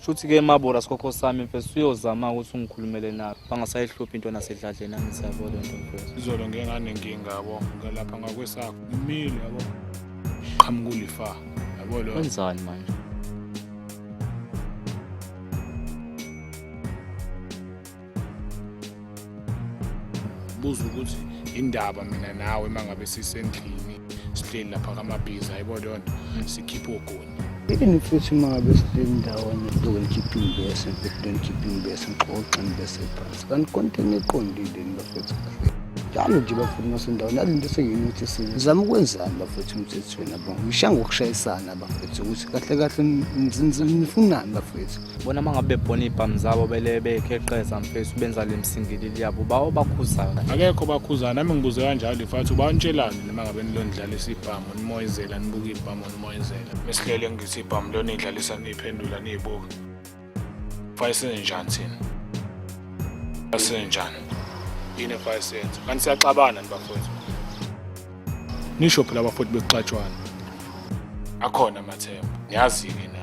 Shuthi-ke Mabura sikhokho sami mfethu uyozama ukuthi ungikhulumele nabo. Bangasayihluphi into nasedladleni angithi yabo le nto mfethu. Izolo ngeke nganenkinga yabo. Ngalapha ngakwesakho. Ngimile yabo. Qhamuka ulifa. Yabo lo. Wenzani manje? Buza ukuthi indaba mina nawe mangabe sisendlini sihleli lapha kaMabhiza yabo le nto sikhipha ogoni. Yini futhi mangabe sihleli ndawonye lokukhipha imbese lokukhipha imbese ngixoxe bese phansi kanti content eqondile bafethu kahle njalo nje bafuna nasendawo nalinto sengiyinithi sizama ukwenzani bafethu umthethweni yabo ngisha ngokushayisana bafethu ukuthi kahle kahle nifunani bafethu Bona mangabe bebona ibhamu zabo bekheqeza mfethu benza le msingilili yabo bawo bakhuzana. Akekho bakhuzana nami ngibuze kanjalo ifathi ubantshelani noma ngabe nilondlala isibhamu nimoyizela nibuka ibhamu nimoyizela mesihlele ngithi ibhamu lo nidlalisa niphendula nibuka fayisenjani thina asenjani yini fayisenza kanti siyaxabana nibafowethu nisho phela abafowethu bexatshwana akhona amathemba niyazi ke nani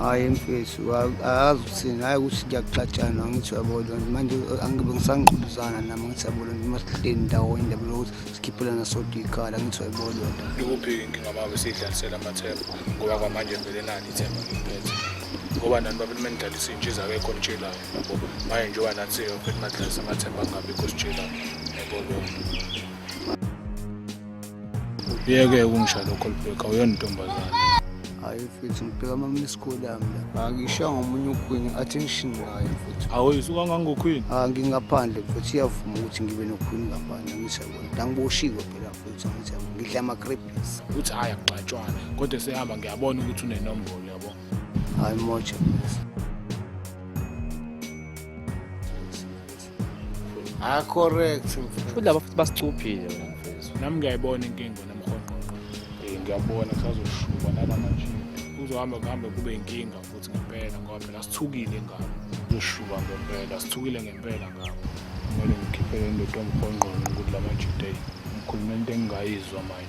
hayi mfethu akazi ukuthini hayi ukuthi kuyaxatshana ngithi yabona manje angibe ngisangqubuzana nami ngithi yabona masihleli ndawonye indaba lokuthi sikhiphulana sodwa ikhala ngithi yabona ikuphi inkinga mabe sidlalisela amathemba ngoba kwamanje vele nani ithemba ngiphethe ngoba nani babe mentalisi intshiza akekho ntshelayo yabo manje njengoba nathi phela madlalisa amathemba angabikho sitshelayo yabo lo yeke ungishalo Colbert awuyona intombazana hayi mfethu ngibheka ama-miss-call yami la angishanga omunye uqueen attention hayi mfethu awuyisuka ngangoqueen ngingaphandle mfethu iyavuma ukuthi ngibe noqueen ngaphandle ngithi yabona angiboshiwe phela mfethu ngithi yabona ngidla ama-crepes uthi hhayi akuxatshwane kodwa sehamba ngiyabona ukuthi unenombolo yabo hayi moja correct Futhi laba futhi basicuphile wena mfethu. nami ngiyayibona inkinga namkhonqonqo ngiyabona kusazoshuba nalamanje kuzohamba kube inkinga futhi ngempela ngoba phela sithukile ingane uzoshuba ngempela sithukile ngempela ngabo kumele ngikhiphele indoda omkhonqonqo ukuthi lamanje day ngikhuluma into engingayizwa manje